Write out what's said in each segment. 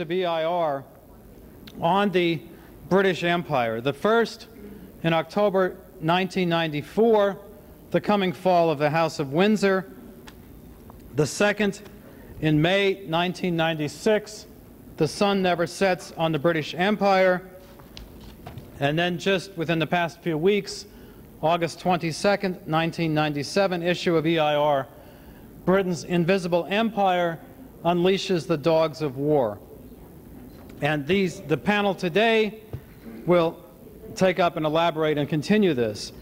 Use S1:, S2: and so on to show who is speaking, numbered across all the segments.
S1: of EIR on the British Empire. The first in October 1994, the coming fall of the House of Windsor. The second in May 1996, the sun never sets on the British Empire. And then just within the past few weeks, August 22nd, 1997, issue of EIR, Britain's Invisible Empire unleashes the dogs of war. And the panel today will take up and elaborate and continue this.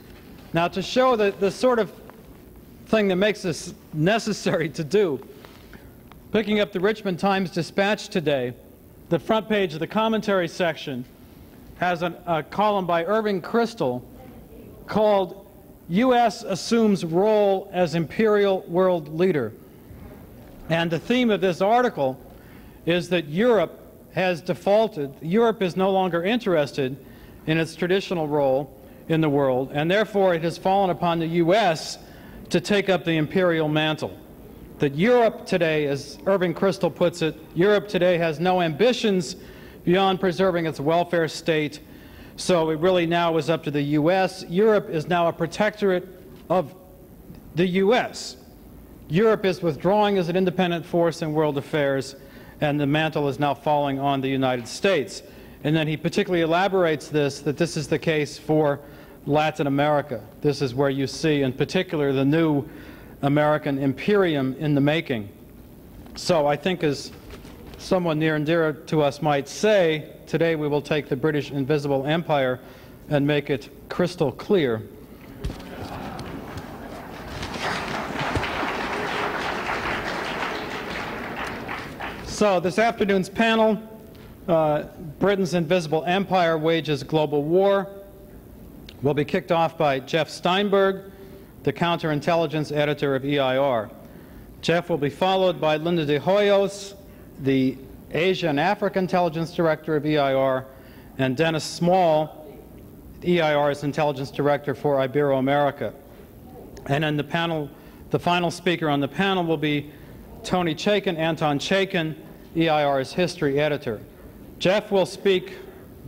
S1: Now, to show the sort of thing that makes this necessary to do, picking up the Richmond Times-Dispatch today, the front page of the commentary section has a column by Irving Kristol called U.S. Assumes Role as Imperial World Leader. And the theme of this article is that Europe has defaulted. Europe is no longer interested in its traditional role in the world, and therefore it has fallen upon the U.S. to take up the imperial mantle. That Europe today, as Irving Kristol puts it, Europe today has no ambitions beyond preserving its welfare state, so it really now is up to the U.S. Europe is now a protectorate of the U.S. Europe is withdrawing as an independent force in world affairs, and the mantle is now falling on the United States. And then he particularly elaborates that this is the case for Latin America. This is where you see, in particular, the new American imperium in the making. So I think, as someone near and dear to us might say, today we will take the British Invisible Empire and make it crystal clear. So this afternoon's panel, Britain's Invisible Empire Wages Global War, will be kicked off by Jeff Steinberg, the counterintelligence editor of EIR. Jeff will be followed by Linda de Hoyos, the Asia and Africa Intelligence Director of EIR, and Dennis Small, EIR's Intelligence Director for Ibero-America. And then the final speaker on the panel will be Tony Chaikin, Anton Chaikin, EIR's history editor. Jeff will speak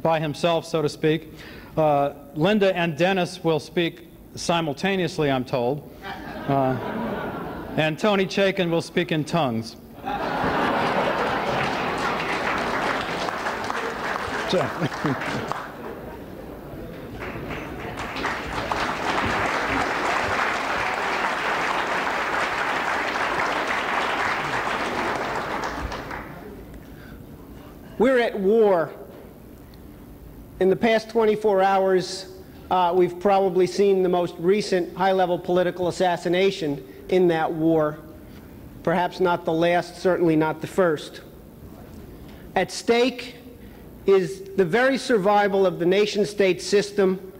S1: by himself, so to speak. Linda and Dennis will speak simultaneously, I'm told. And Tony Chaikin will speak in tongues. Jeff.
S2: We're at war. In the past 24 hours, we've probably seen the most recent high-level political assassination in that war. Perhaps not the last, certainly not the first. At stake is the very survival of the nation-state system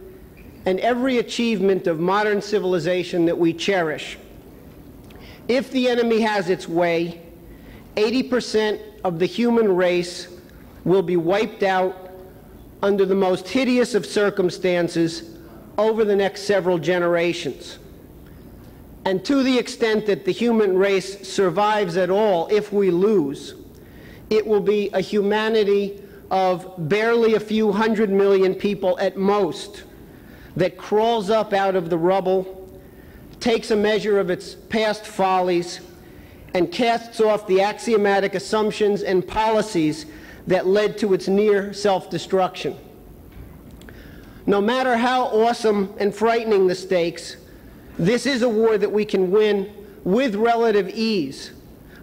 S2: and every achievement of modern civilization that we cherish. If the enemy has its way, 80% of the human race will be wiped out under the most hideous of circumstances over the next several generations. And to the extent that the human race survives at all, if we lose, it will be a humanity of barely a few 100 million people at most that crawls up out of the rubble, takes a measure of its past follies, and casts off the axiomatic assumptions and policies that led to its near self-destruction. No matter how awesome and frightening the stakes, this is a war that we can win with relative ease,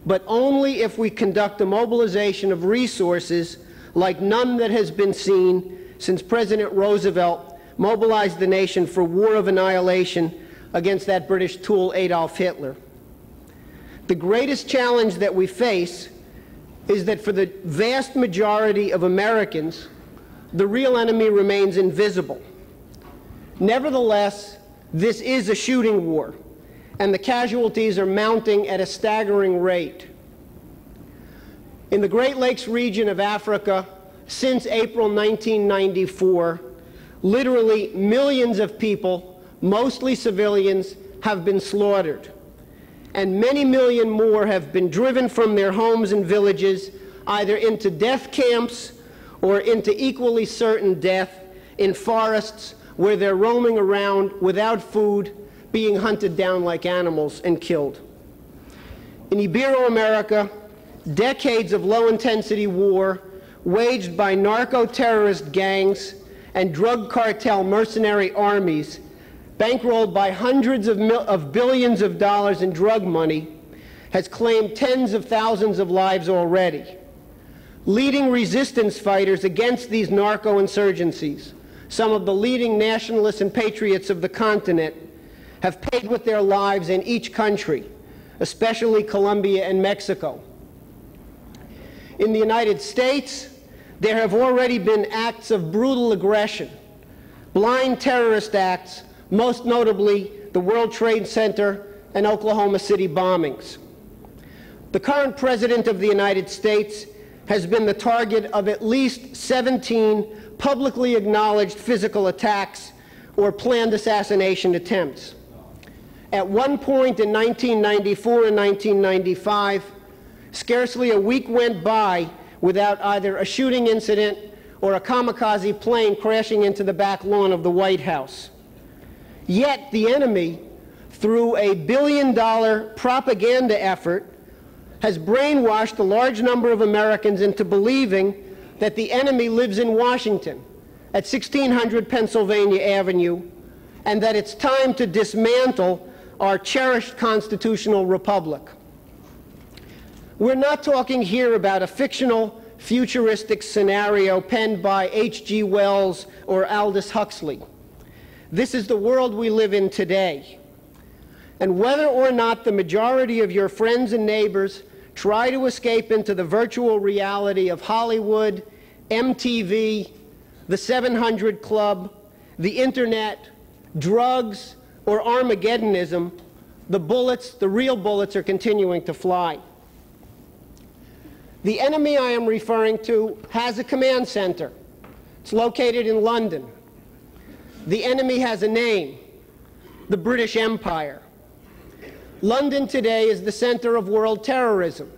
S2: but only if we conduct a mobilization of resources like none that has been seen since President Roosevelt mobilized the nation for war of annihilation against that British tool Adolf Hitler. The greatest challenge that we face is that for the vast majority of Americans, the real enemy remains invisible. Nevertheless, this is a shooting war, and the casualties are mounting at a staggering rate. In the Great Lakes region of Africa, since April 1994, literally millions of people, mostly civilians, have been slaughtered. and many million more have been driven from their homes and villages either into death camps or into equally certain death in forests where they're roaming around without food, being hunted down like animals and killed. In Ibero-America, decades of low-intensity war waged by narco-terrorist gangs and drug cartel mercenary armies, bankrolled by hundreds of billions of dollars in drug money, has claimed tens of thousands of lives already. Leading resistance fighters against these narco-insurgencies, some of the leading nationalists and patriots of the continent, have paid with their lives in each country, especially Colombia and Mexico. In the United States, there have already been acts of brutal aggression, blind terrorist acts, most notably the World Trade Center and Oklahoma City bombings. The current President of the United States has been the target of at least 17 publicly acknowledged physical attacks or planned assassination attempts. At one point in 1994 and 1995, scarcely a week went by without either a shooting incident or a kamikaze plane crashing into the back lawn of the White House. Yet the enemy, through a billion-dollar propaganda effort, has brainwashed a large number of Americans into believing that the enemy lives in Washington at 1600 Pennsylvania Avenue, and that it's time to dismantle our cherished constitutional republic. We're not talking here about a fictional, futuristic scenario penned by H.G. Wells or Aldous Huxley. This is the world we live in today. And whether or not the majority of your friends and neighbors try to escape into the virtual reality of Hollywood, MTV, the 700 Club, the Internet, drugs, or Armageddonism, the real bullets are continuing to fly. The enemy I am referring to has a command center. It's located in London. The enemy has a name, the British Empire. London today is the center of world terrorism.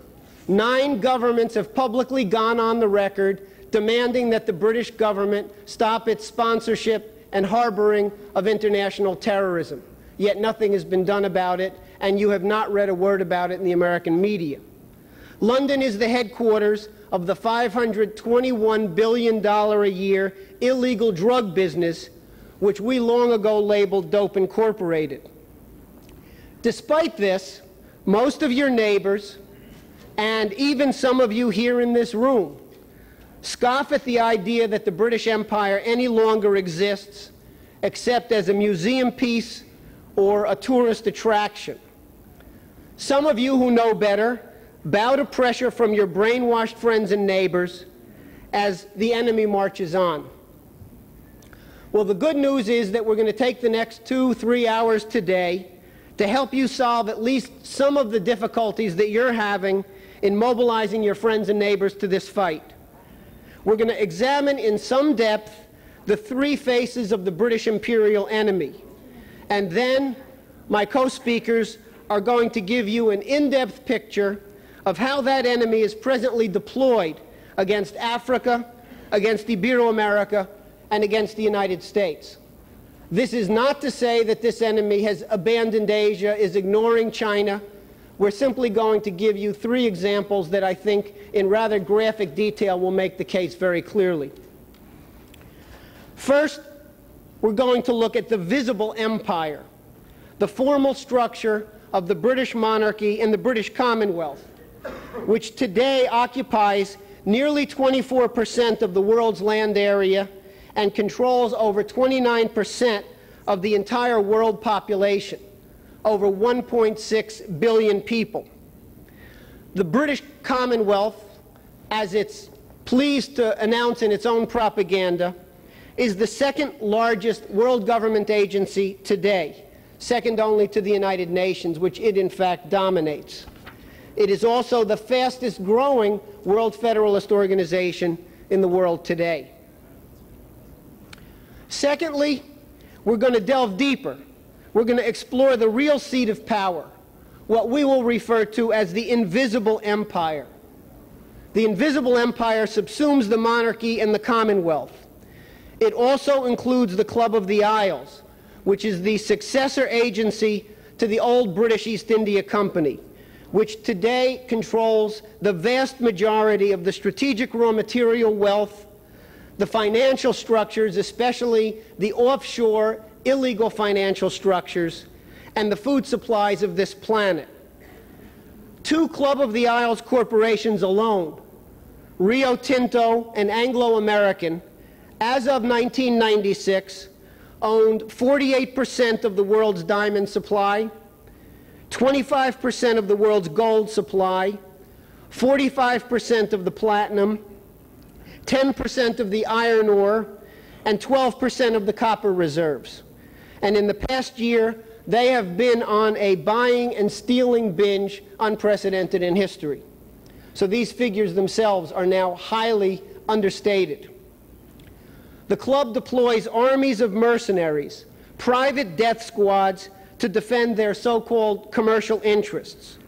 S2: 9 governments have publicly gone on the record demanding that the British government stop its sponsorship and harboring of international terrorism. Yet nothing has been done about it, and you have not read a word about it in the American media. London is the headquarters of the $521 billion a year illegal drug business, which we long ago labeled Dope Incorporated. Despite this, most of your neighbors, and even some of you here in this room, scoff at the idea that the British Empire any longer exists except as a museum piece or a tourist attraction. Some of you who know better bow to pressure from your brainwashed friends and neighbors as the enemy marches on. Well, the good news is that we're going to take the next 2-3 hours today to help you solve at least some of the difficulties that you're having in mobilizing your friends and neighbors to this fight. We're going to examine in some depth the 3 faces of the British imperial enemy. And then my co-speakers are going to give you an in-depth picture of how that enemy is presently deployed against Africa, against Ibero-America, and against the United States. This is not to say that this enemy has abandoned Asia, is ignoring China. We're simply going to give you 3 examples that I think in rather graphic detail will make the case very clearly. First, we're going to look at the visible empire, the formal structure of the British monarchy and the British Commonwealth, which today occupies nearly 24% of the world's land area and controls over 29% of the entire world population, over 1.6 billion people. The British Commonwealth, as it's pleased to announce in its own propaganda, is the 2nd largest world government agency today, second only to the United Nations, which it in fact dominates. It is also the fastest growing World Federalist Organization in the world today. Secondly, we're going to delve deeper. We're going to explore the real seat of power, what we will refer to as the invisible empire. The invisible empire subsumes the monarchy and the Commonwealth. It also includes the Club of the Isles, which is the successor agency to the old British East India Company, which today controls the vast majority of the strategic raw material wealth, the financial structures, especially the offshore illegal financial structures, and the food supplies of this planet. Two Club of the Isles corporations alone, Rio Tinto and Anglo-American, as of 1996, owned 48% of the world's diamond supply, 25% of the world's gold supply, 45% of the platinum, 10% of the iron ore, and 12% of the copper reserves. And in the past year, they have been on a buying and stealing binge unprecedented in history. So these figures themselves are now highly understated. The club deploys armies of mercenaries, private death squads, to defend their so-called commercial interests.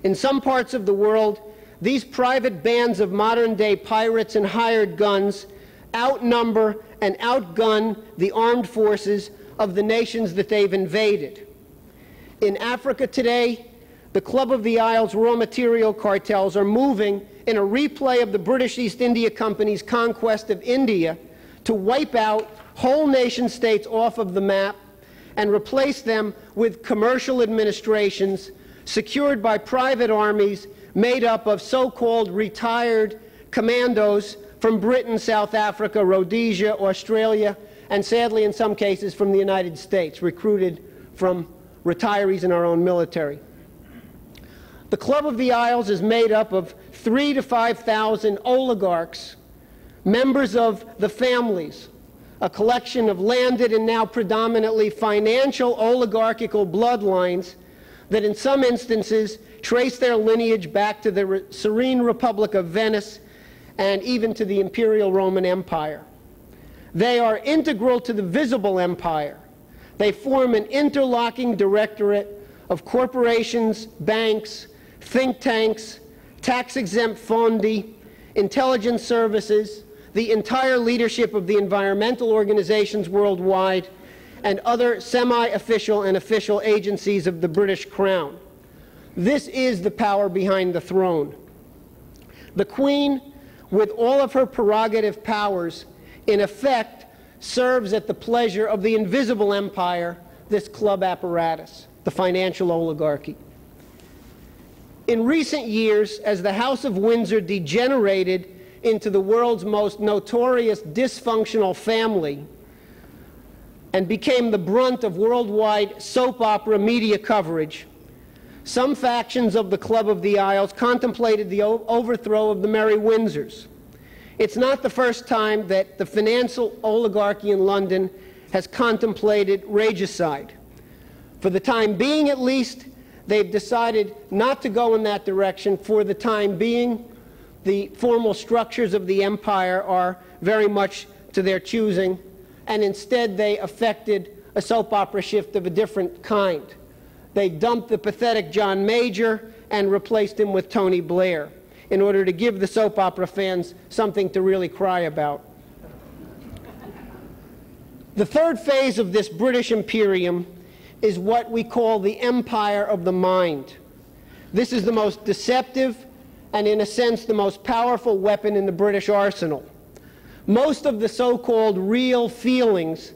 S2: In some parts of the world, these private bands of modern-day pirates and hired guns outnumber and outgun the armed forces of the nations that they've invaded. In Africa today, the Club of the Isles raw material cartels are moving in a replay of the British East India Company's conquest of India to wipe out whole nation states off of the map and replace them with commercial administrations secured by private armies made up of so-called retired commandos from Britain, South Africa, Rhodesia, Australia, and sadly in some cases from the United States, recruited from retirees in our own military. The Club of the Isles is made up of 3,000 to 5,000 oligarchs, members of the families, a collection of landed and now predominantly financial oligarchical bloodlines that in some instances trace their lineage back to the serene Republic of Venice and even to the Imperial Roman Empire. They are integral to the visible empire. They form an interlocking directorate of corporations, banks, think tanks, tax-exempt fondi, intelligence services, the entire leadership of the environmental organizations worldwide, and other semi-official and official agencies of the British Crown. This is the power behind the throne. The Queen, with all of her prerogative powers, in effect, serves at the pleasure of the invisible empire, this club apparatus, the financial oligarchy. In recent years, as the House of Windsor degenerated into the world's most notorious dysfunctional family and became the brunt of worldwide soap opera media coverage, some factions of the Club of the Isles contemplated the overthrow of the Merry Windsors. It's not the first time that the financial oligarchy in London has contemplated regicide. For the time being, at least, they've decided not to go in that direction. For the time being, the formal structures of the empire are very much to their choosing, and instead they effected a soap opera shift of a different kind. They dumped the pathetic John Major and replaced him with Tony Blair in order to give the soap opera fans something to really cry about. The third phase of this British imperium is what we call the empire of the mind. This is the most deceptive and, in a sense, the most powerful weapon in the British arsenal. Most of the so-called real feelings,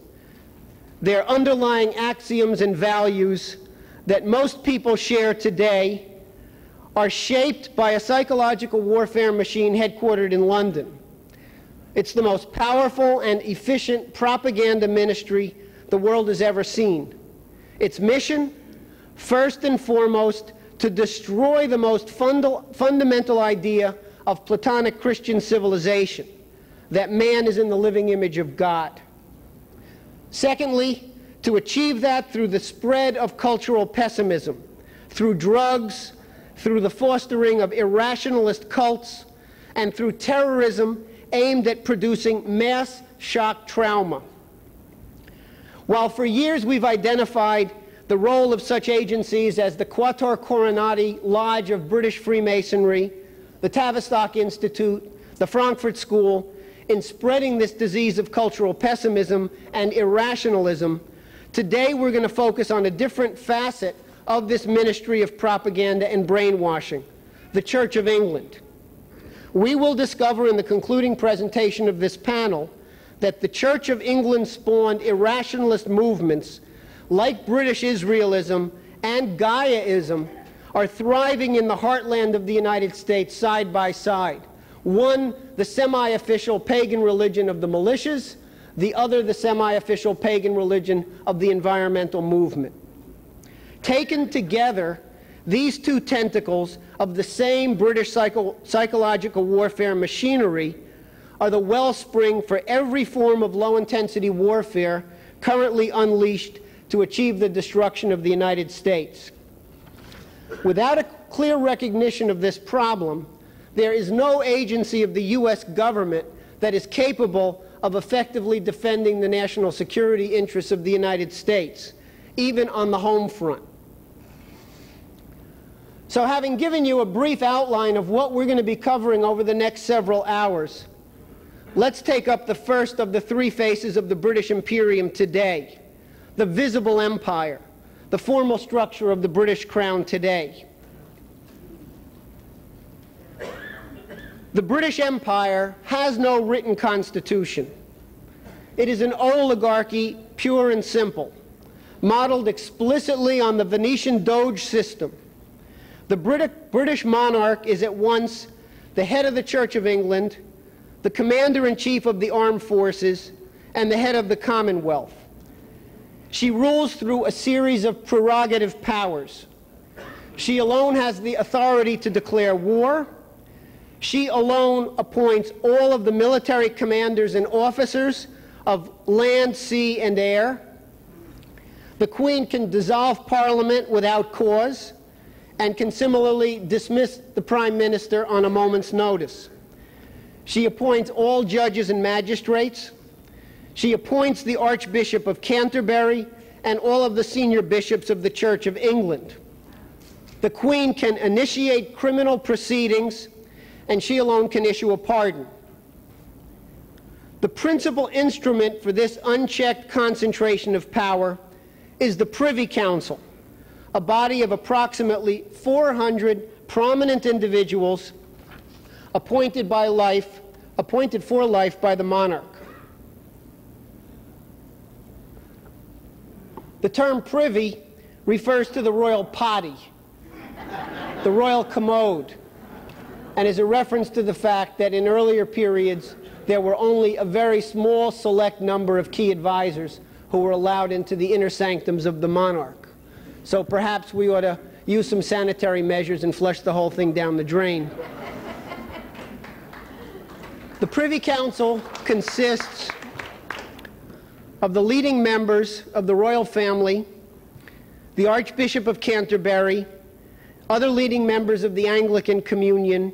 S2: their underlying axioms and values that most people share today, are shaped by a psychological warfare machine headquartered in London. It's the most powerful and efficient propaganda ministry the world has ever seen. Its mission, first and foremost, to destroy the most fundamental idea of Platonic Christian civilization, that man is in the living image of God. Secondly, to achieve that through the spread of cultural pessimism, through drugs, through the fostering of irrationalist cults, and through terrorism aimed at producing mass shock trauma. While for years we've identified the role of such agencies as the Quatuor Coronati Lodge of British Freemasonry, the Tavistock Institute, the Frankfurt School, in spreading this disease of cultural pessimism and irrationalism, today we're going to focus on a different facet of this ministry of propaganda and brainwashing, the Church of England. We will discover in the concluding presentation of this panel that the Church of England spawned irrationalist movements like British Israelism and Gaiaism are thriving in the heartland of the United States side by side. One, the semi-official pagan religion of the militias, the other, the semi-official pagan religion of the environmental movement. Taken together, these two tentacles of the same British psychological warfare machinery are the wellspring for every form of low-intensity warfare currently unleashed to achieve the destruction of the United States. Without a clear recognition of this problem, there is no agency of the U.S. government that is capable of effectively defending the national security interests of the United States, even on the home front. So having given you a brief outline of what we're going to be covering over the next several hours, let's take up the first of the three faces of the British Imperium today, the visible empire, the formal structure of the British Crown today. The British Empire has no written constitution. It is an oligarchy, pure and simple, modeled explicitly on the Venetian Doge system. The British monarch is at once the head of the Church of England, the commander-in-chief of the armed forces, and the head of the Commonwealth. She rules through a series of prerogative powers. She alone has the authority to declare war. She alone appoints all of the military commanders and officers of land, sea, and air. The Queen can dissolve Parliament without cause and can similarly dismiss the Prime Minister on a moment's notice. She appoints all judges and magistrates. She appoints the Archbishop of Canterbury and all of the senior bishops of the Church of England. The Queen can initiate criminal proceedings, and she alone can issue a pardon. The principal instrument for this unchecked concentration of power is the Privy Council, a body of approximately 400 prominent individuals appointed for life by the monarch. The term privy refers to the royal potty, the royal commode, and is a reference to the fact that in earlier periods there were only a very small select number of key advisors who were allowed into the inner sanctums of the monarch. So perhaps we ought to use some sanitary measures and flush the whole thing down the drain. The Privy Council consists of the leading members of the royal family, the Archbishop of Canterbury, other leading members of the Anglican Communion,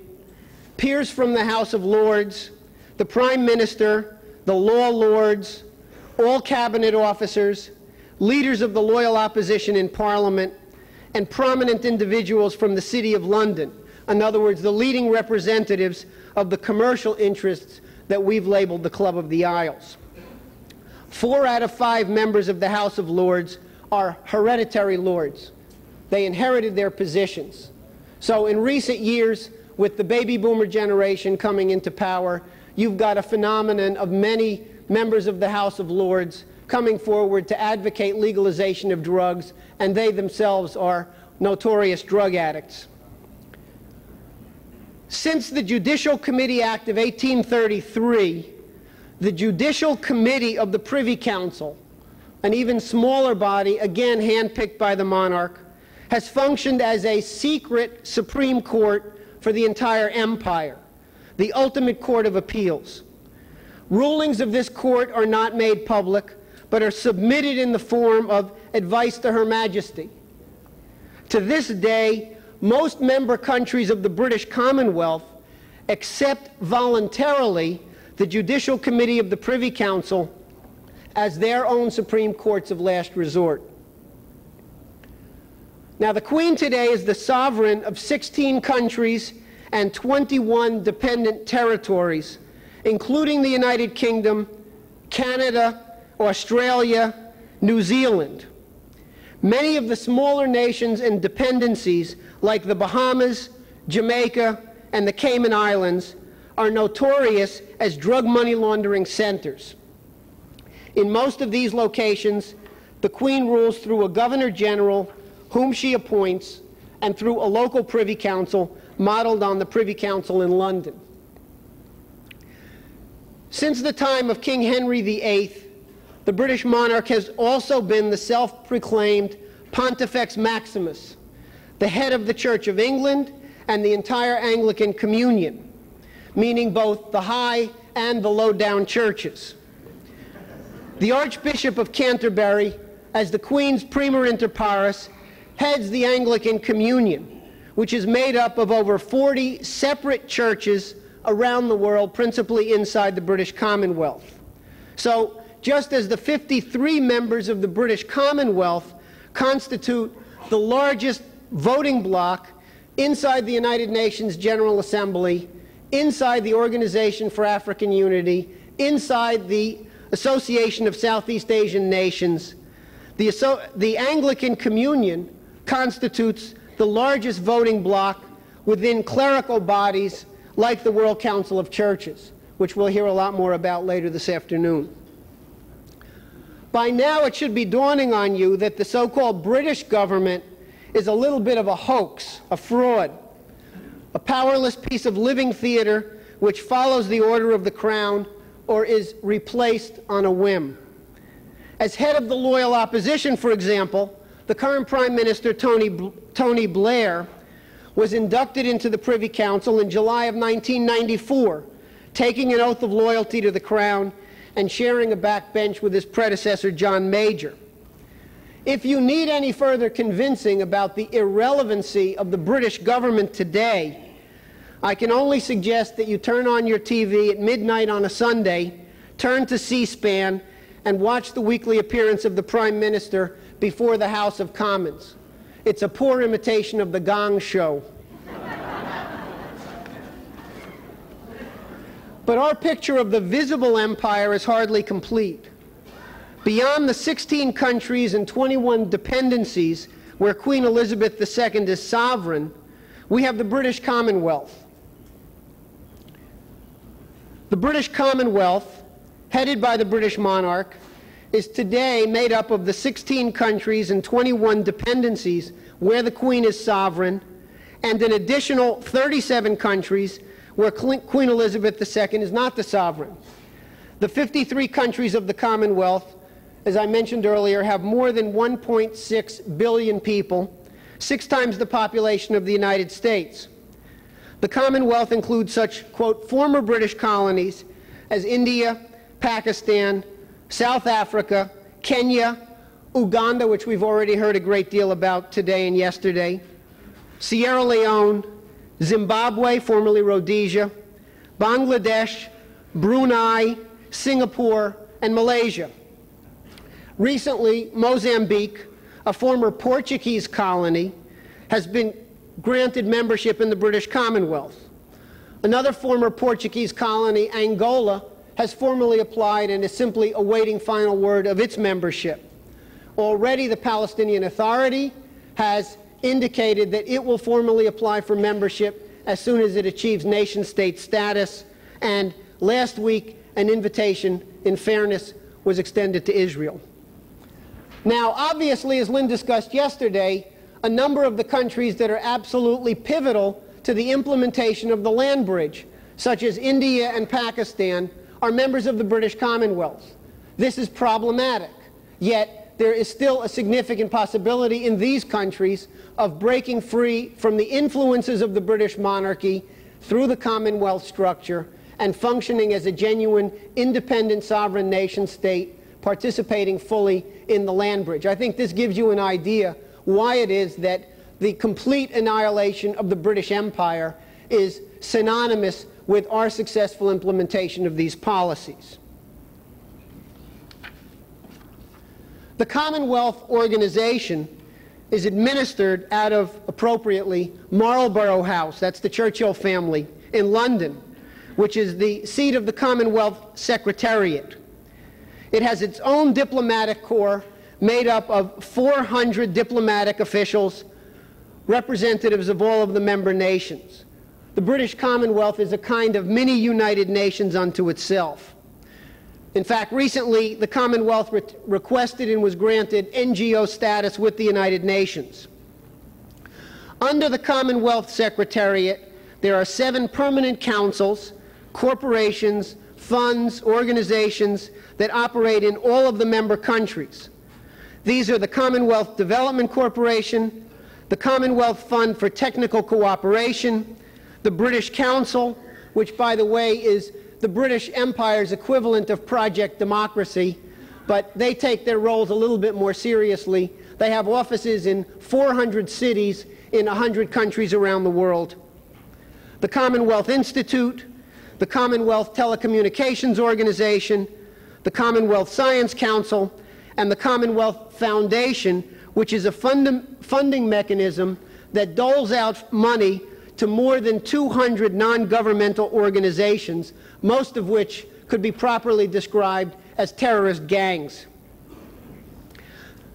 S2: peers from the House of Lords, the Prime Minister, the Law Lords, all cabinet officers, leaders of the loyal opposition in Parliament, and prominent individuals from the City of London. In other words, the leading representatives of the commercial interests that we've labeled the Club of the Isles. 4 out of 5 members of the House of Lords are hereditary lords. They inherited their positions. So in recent years, with the baby boomer generation coming into power, you've got a phenomenon of many members of the House of Lords coming forward to advocate legalization of drugs, and they themselves are notorious drug addicts. Since the Judicial Committee Act of 1833, the Judicial Committee of the Privy Council, an even smaller body, again handpicked by the monarch, has functioned as a secret Supreme Court for the entire empire, the ultimate court of appeals. Rulings of this court are not made public, but are submitted in the form of advice to Her Majesty. To this day, most member countries of the British Commonwealth accept voluntarily the Judicial Committee of the Privy Council as their own Supreme Courts of last resort. Now, the Queen today is the sovereign of 16 countries and 21 dependent territories, including the United Kingdom, Canada, Australia, New Zealand. Many of the smaller nations and dependencies, like the Bahamas, Jamaica, and the Cayman Islands, are notorious as drug money laundering centers. In most of these locations, the Queen rules through a Governor General, whom she appoints, and through a local Privy Council modeled on the Privy Council in London. Since the time of King Henry VIII, the British monarch has also been the self-proclaimed Pontifex Maximus, the head of the Church of England and the entire Anglican Communion, meaning both the high and the low-down churches. The Archbishop of Canterbury, as the Queen's Primer Inter Pares, heads the Anglican Communion, which is made up of over 40 separate churches around the world, principally inside the British Commonwealth. So, just as the 53 members of the British Commonwealth constitute the largest voting bloc inside the United Nations General Assembly, inside the Organization for African Unity, inside the Association of Southeast Asian Nations, the Anglican Communion constitutes the largest voting bloc within clerical bodies like the World Council of Churches, which we'll hear a lot more about later this afternoon. By now, it should be dawning on you that the so-called British government is a little bit of a hoax, a fraud, a powerless piece of living theater which follows the order of the Crown or is replaced on a whim. As head of the loyal opposition, for example, the current Prime Minister, Tony Blair, was inducted into the Privy Council in July of 1994, taking an oath of loyalty to the Crown and sharing a backbench with his predecessor, John Major. If you need any further convincing about the irrelevancy of the British government today, I can only suggest that you turn on your TV at midnight on a Sunday, turn to C-SPAN, and watch the weekly appearance of the Prime Minister before the House of Commons. It's a poor imitation of the Gong Show. But our picture of the visible empire is hardly complete. Beyond the 16 countries and 21 dependencies where Queen Elizabeth II is sovereign, we have the British Commonwealth. The British Commonwealth, headed by the British monarch, is today made up of the 16 countries and 21 dependencies where the Queen is sovereign, and an additional 37 countries where Queen Elizabeth II is not the sovereign. The 53 countries of the Commonwealth, as I mentioned earlier, have more than 1.6 billion people, 6 times the population of the United States. The Commonwealth includes such, quote, former British colonies as India, Pakistan, South Africa, Kenya, Uganda, which we've already heard a great deal about today and yesterday, Sierra Leone, Zimbabwe, formerly Rhodesia, Bangladesh, Brunei, Singapore, and Malaysia. Recently, Mozambique, a former Portuguese colony, has been granted membership in the British Commonwealth. Another former Portuguese colony, Angola, has formally applied and is simply awaiting final word of its membership. Already, the Palestinian Authority has indicated that it will formally apply for membership as soon as it achieves nation-state status, and last week an invitation, in fairness, was extended to Israel. Now, obviously, as Lynn discussed yesterday, a number of the countries that are absolutely pivotal to the implementation of the land bridge, such as India and Pakistan, are members of the British Commonwealth. This is problematic, yet there is still a significant possibility in these countries of breaking free from the influences of the British monarchy through the Commonwealth structure and functioning as a genuine, independent, sovereign nation-state, participating fully in the land bridge. I think this gives you an idea why it is that the complete annihilation of the British Empire is synonymous with our successful implementation of these policies. The Commonwealth organization is administered out of, appropriately, Marlborough House, that's the Churchill family, in London, which is the seat of the Commonwealth Secretariat. It has its own diplomatic corps made up of 400 diplomatic officials, representatives of all of the member nations. The British Commonwealth is a kind of mini United Nations unto itself. In fact, recently, the Commonwealth requested and was granted NGO status with the United Nations. Under the Commonwealth Secretariat, there are 7 permanent councils, corporations, funds, organizations that operate in all of the member countries. These are the Commonwealth Development Corporation, the Commonwealth Fund for Technical Cooperation, the British Council, which, by the way, is the British Empire's equivalent of Project Democracy, but they take their roles a little bit more seriously. They have offices in 400 cities in 100 countries around the world. The Commonwealth Institute, the Commonwealth Telecommunications Organization, the Commonwealth Science Council, and the Commonwealth Foundation, which is a funding mechanism that doles out money to more than 200 non-governmental organizations, most of which could be properly described as terrorist gangs.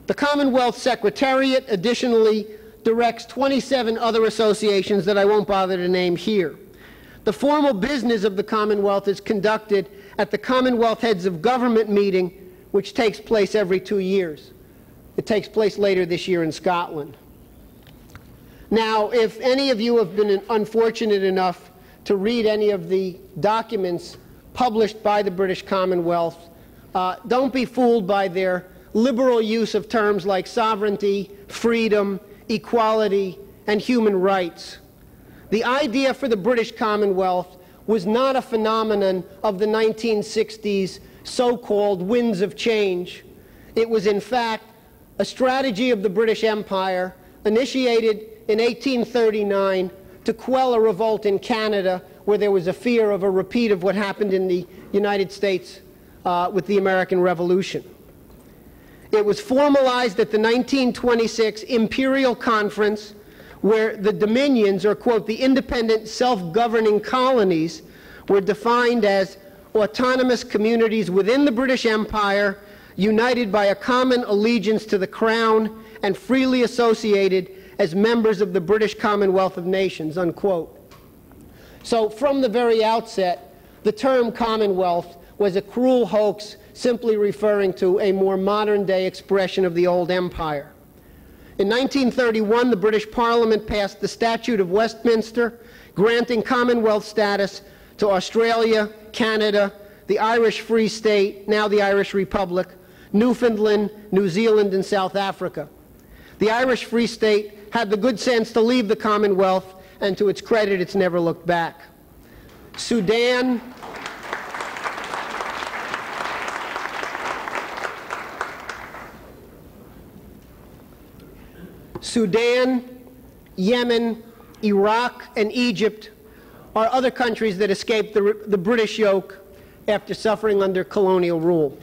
S2: The Commonwealth Secretariat additionally directs 27 other associations that I won't bother to name here. The formal business of the Commonwealth is conducted at the Commonwealth Heads of Government meeting, which takes place every 2 years. It takes place later this year in Scotland. Now, if any of you have been unfortunate enough to read any of the documents published by the British Commonwealth, don't be fooled by their liberal use of terms like sovereignty, freedom, equality, and human rights. The idea for the British Commonwealth was not a phenomenon of the 1960s so-called winds of change. It was, in fact, a strategy of the British Empire initiated in 1839 to quell a revolt in Canada where there was a fear of a repeat of what happened in the United States with the American Revolution. It was formalized at the 1926 Imperial Conference, where the dominions, or quote, the independent self-governing colonies, were defined as autonomous communities within the British Empire, united by a common allegiance to the Crown and freely associated as members of the British Commonwealth of Nations, unquote. So from the very outset, the term Commonwealth was a cruel hoax simply referring to a more modern-day expression of the old empire. In 1931, the British Parliament passed the Statute of Westminster, granting Commonwealth status to Australia, Canada, the Irish Free State, now the Irish Republic, Newfoundland, New Zealand, and South Africa. The Irish Free State had the good sense to leave the Commonwealth, and to its credit, it's never looked back. Sudan, Yemen, Iraq, and Egypt are other countries that escaped the British yoke after suffering under colonial rule.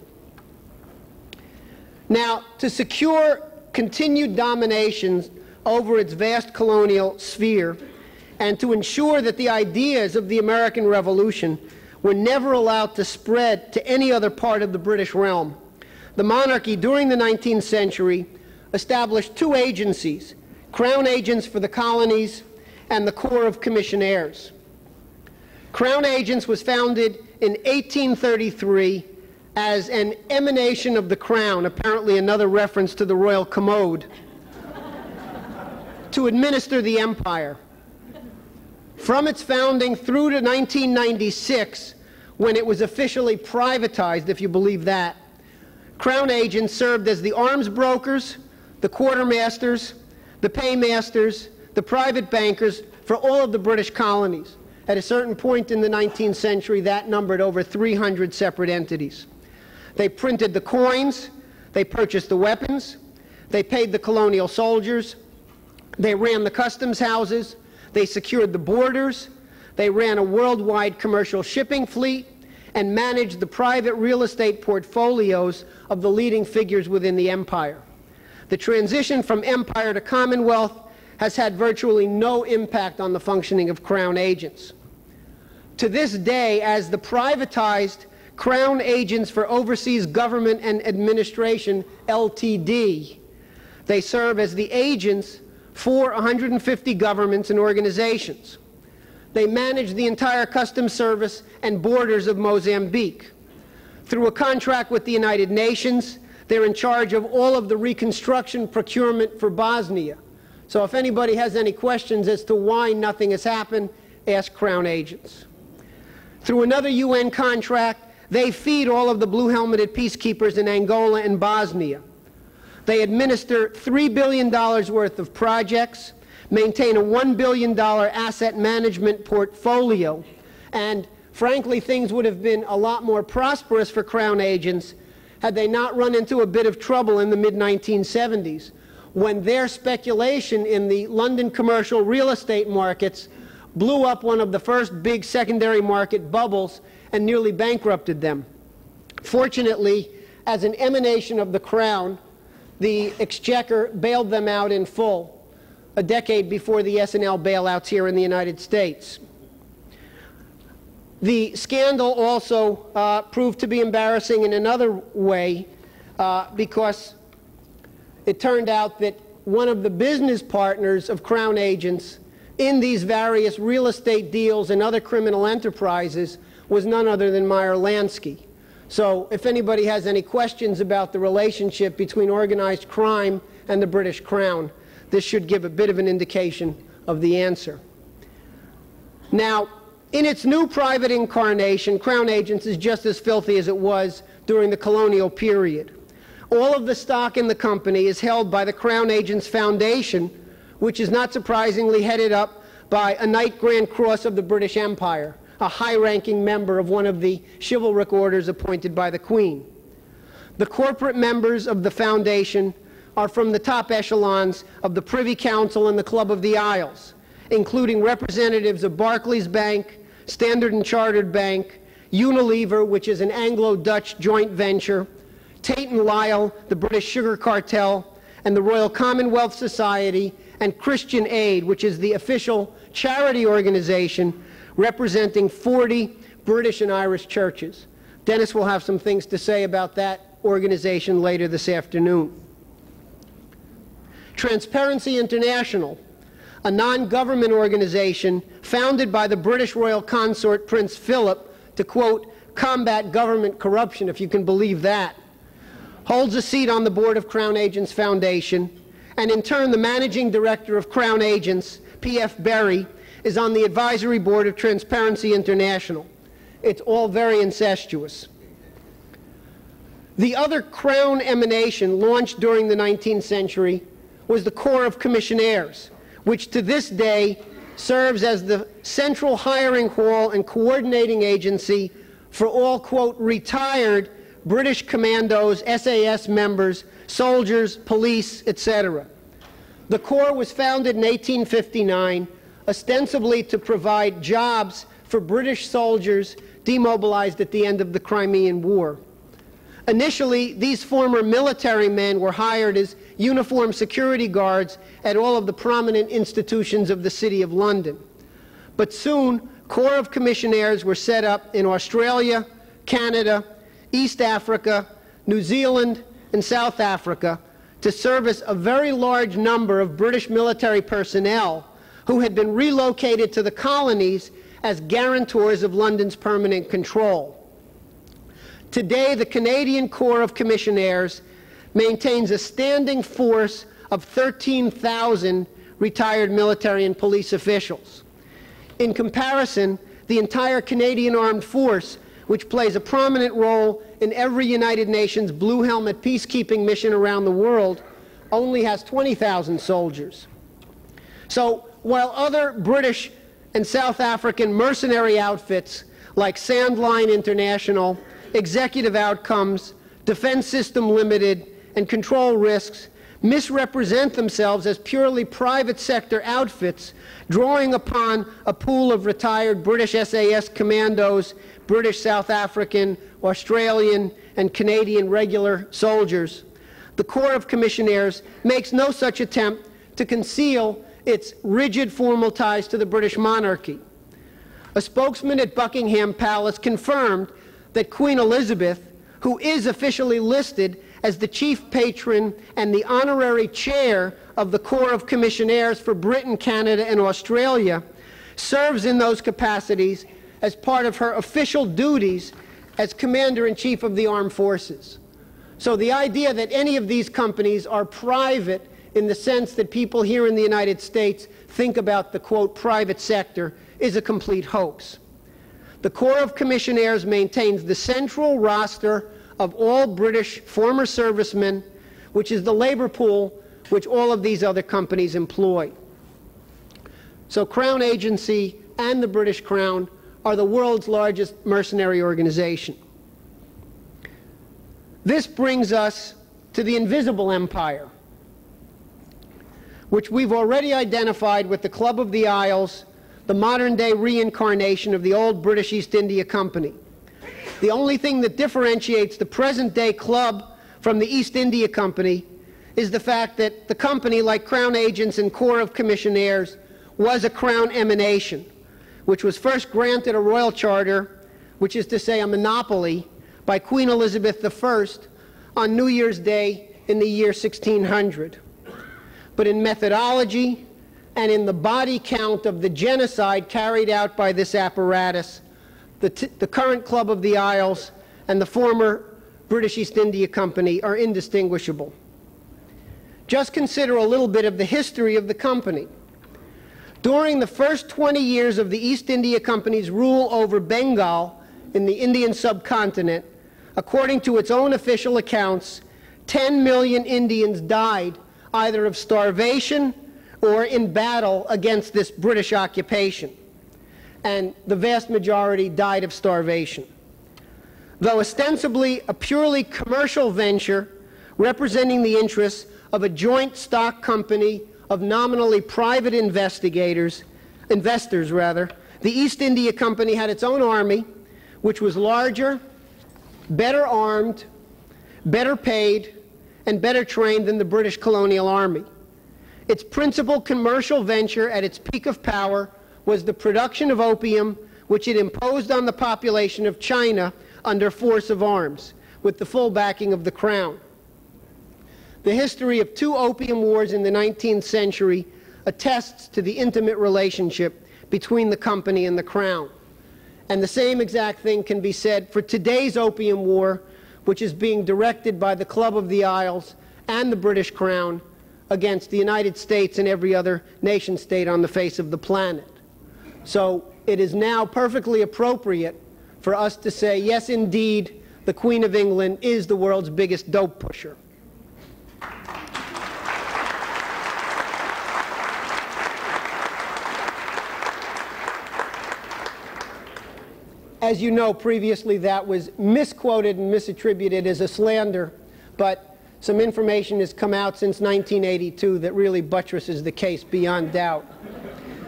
S2: Now, to secure continued domination over its vast colonial sphere, and to ensure that the ideas of the American Revolution were never allowed to spread to any other part of the British realm, the monarchy during the 19th century established 2 agencies, Crown Agents for the colonies and the Corps of Commissionaires. Crown Agents was founded in 1833 as an emanation of the Crown, apparently another reference to the royal commode, to administer the empire. From its founding through to 1996, when it was officially privatized, if you believe that, Crown Agents served as the arms brokers, the quartermasters, the paymasters, the private bankers for all of the British colonies. At a certain point in the 19th century, that numbered over 300 separate entities. They printed the coins, they purchased the weapons, they paid the colonial soldiers, they ran the customs houses, they secured the borders, they ran a worldwide commercial shipping fleet, and managed the private real estate portfolios of the leading figures within the empire. The transition from empire to commonwealth has had virtually no impact on the functioning of Crown agents. To this day, as the privatized Crown Agents for Overseas Government and Administration, LTD, they serve as the agents for 150 governments and organizations. They manage the entire customs service and borders of Mozambique. Through a contract with the United Nations, they're in charge of all of the reconstruction procurement for Bosnia. So if anybody has any questions as to why nothing has happened, ask Crown agents. Through another UN contract, they feed all of the blue-helmeted peacekeepers in Angola and Bosnia. They administer $3 billion worth of projects, maintain a $1 billion asset management portfolio, and frankly, things would have been a lot more prosperous for Crown agents had they not run into a bit of trouble in the mid-1970s, when their speculation in the London commercial real estate markets blew up one of the first big secondary market bubbles and nearly bankrupted them. Fortunately, as an emanation of the Crown, the Exchequer bailed them out in full, a decade before the S&L bailouts here in the United States. The scandal also proved to be embarrassing in another way because it turned out that one of the business partners of Crown agents in these various real estate deals and other criminal enterprises was none other than Meyer Lansky. So if anybody has any questions about the relationship between organized crime and the British Crown, this should give a bit of an indication of the answer. Now, in its new private incarnation, Crown Agents is just as filthy as it was during the colonial period. All of the stock in the company is held by the Crown Agents Foundation, which is not surprisingly headed up by a Knight Grand Cross of the British Empire, a high-ranking member of one of the chivalric orders appointed by the Queen. The corporate members of the foundation are from the top echelons of the Privy Council and the Club of the Isles, including representatives of Barclays Bank, Standard & Chartered Bank, Unilever, which is an Anglo-Dutch joint venture, Tate & Lyle, the British Sugar Cartel, and the Royal Commonwealth Society, and Christian Aid, which is the official charity organization representing 40 British and Irish churches. Dennis will have some things to say about that organization later this afternoon. Transparency International, a non-government organization founded by the British royal consort Prince Philip to, quote, combat government corruption, if you can believe that, holds a seat on the board of Crown Agents Foundation, and in turn the managing director of Crown Agents, P.F. Berry, is on the advisory board of Transparency International. It's all very incestuous. The other Crown emanation launched during the 19th century was the Corps of Commissionaires, which to this day serves as the central hiring hall and coordinating agency for all, quote, retired British commandos, SAS members, soldiers, police, etc. The Corps was founded in 1859, ostensibly to provide jobs for British soldiers demobilized at the end of the Crimean War. Initially, these former military men were hired as uniformed security guards at all of the prominent institutions of the City of London. But soon, Corps of Commissionaires were set up in Australia, Canada, East Africa, New Zealand, and South Africa to service a very large number of British military personnel who had been relocated to the colonies as guarantors of London's permanent control. Today, the Canadian Corps of Commissionaires maintains a standing force of 13,000 retired military and police officials. In comparison, the entire Canadian Armed Force, which plays a prominent role in every United Nations Blue Helmet peacekeeping mission around the world, only has 20,000 soldiers. So, while other British and South African mercenary outfits like Sandline International, Executive Outcomes, Defense System Limited, and Control Risks misrepresent themselves as purely private sector outfits, drawing upon a pool of retired British SAS commandos, British, South African, Australian, and Canadian regular soldiers. The Corps of Commissionaires makes no such attempt to conceal its rigid formal ties to the British monarchy. A spokesman at Buckingham Palace confirmed that Queen Elizabeth, who is officially listed as the chief patron and the honorary chair of the Corps of Commissionaires for Britain, Canada, and Australia, serves in those capacities as part of her official duties as Commander-in-Chief of the Armed Forces. So the idea that any of these companies are private in the sense that people here in the United States think about the, quote, private sector is a complete hoax. The Corps of Commissionaires maintains the central roster of all British former servicemen, which is the labor pool which all of these other companies employ. So Crown Agency and the British Crown are the world's largest mercenary organization. This brings us to the invisible empire, which we've already identified with the Club of the Isles, the modern-day reincarnation of the old British East India Company. The only thing that differentiates the present-day club from the East India Company is the fact that the company, like Crown Agents and Corps of Commissionaires, was a Crown emanation, which was first granted a royal charter, which is to say a monopoly, by Queen Elizabeth I on New Year's Day in the year 1600. But in methodology and in the body count of the genocide carried out by this apparatus, the current Club of the Isles and the former British East India Company are indistinguishable. Just consider a little bit of the history of the company. During the first 20 years of the East India Company's rule over Bengal in the Indian subcontinent, according to its own official accounts, 10 million Indians died either of starvation or in battle against this British occupation. And the vast majority died of starvation. Though ostensibly a purely commercial venture representing the interests of a joint stock company of nominally private investors, the East India Company had its own army, which was larger, better armed, better paid, and better trained than the British colonial army. Its principal commercial venture at its peak of power was the production of opium, which it imposed on the population of China under force of arms, with the full backing of the Crown. The history of 2 opium wars in the 19th century attests to the intimate relationship between the company and the Crown. And the same exact thing can be said for today's opium war, which is being directed by the Club of the Isles and the British Crown against the United States and every other nation state on the face of the planet. So it is now perfectly appropriate for us to say, yes, indeed, the Queen of England is the world's biggest dope pusher. As you know, previously that was misquoted and misattributed as a slander, but some information has come out since 1982 that really buttresses the case beyond doubt,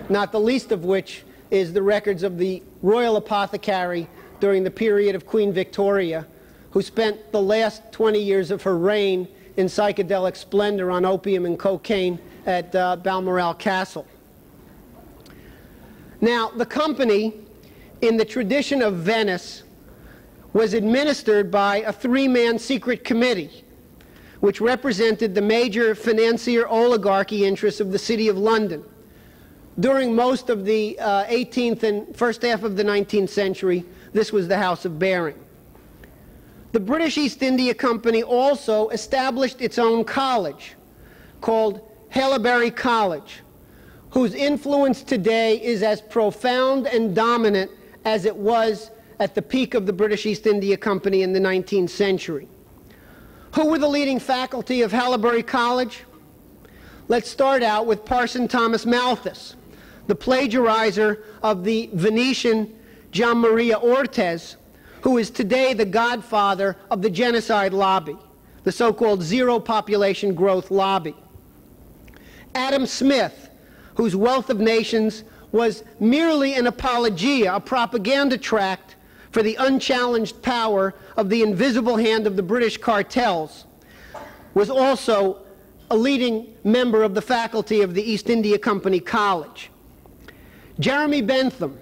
S2: not the least of which is the records of the royal apothecary during the period of Queen Victoria, who spent the last 20 years of her reign in psychedelic splendor on opium and cocaine at Balmoral Castle. Now, the company, in the tradition of Venice, was administered by a 3-man secret committee, which represented the major financier oligarchy interests of the City of London. During most of the 18th and first half of the 19th century, this was the House of Baring. The British East India Company also established its own college called Haileybury College, whose influence today is as profound and dominant as it was at the peak of the British East India Company in the 19th century. Who were the leading faculty of Haileybury College? Let's start out with Parson Thomas Malthus, the plagiarizer of the Venetian Gian Maria Ortez, who is today the godfather of the genocide lobby, the so-called zero population growth lobby. Adam Smith, whose Wealth of Nations was merely an apologia, a propaganda tract for the unchallenged power of the invisible hand of the British cartels, was also a leading member of the faculty of the East India Company College. Jeremy Bentham,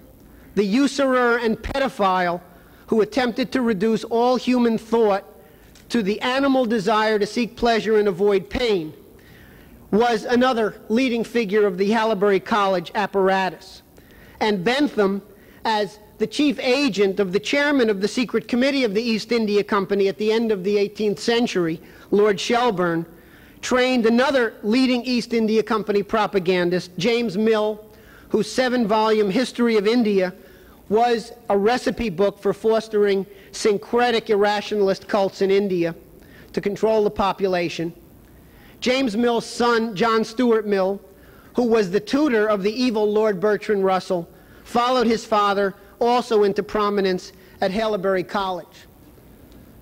S2: the usurer and pedophile who attempted to reduce all human thought to the animal desire to seek pleasure and avoid pain, was another leading figure of the Haileybury College apparatus. And Bentham, as the chief agent of the chairman of the secret committee of the East India Company at the end of the 18th century, Lord Shelburne, trained another leading East India Company propagandist, James Mill, whose 7-volume History of India was a recipe book for fostering syncretic irrationalist cults in India to control the population. James Mill's son, John Stuart Mill, who was the tutor of the evil Lord Bertrand Russell, followed his father also into prominence at Haileybury College.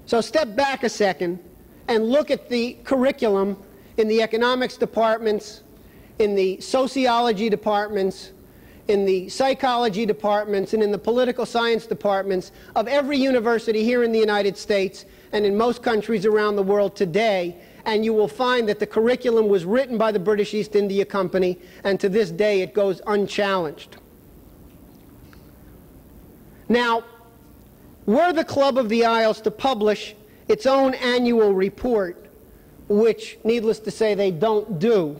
S2: So step back a second and look at the curriculum in the economics departments, in the sociology departments, in the psychology departments, and in the political science departments of every university here in the United States and in most countries around the world today, and you will find that the curriculum was written by the British East India Company, and to this day it goes unchallenged. Now, were the Club of the Isles to publish its own annual report, which, needless to say, they don't do,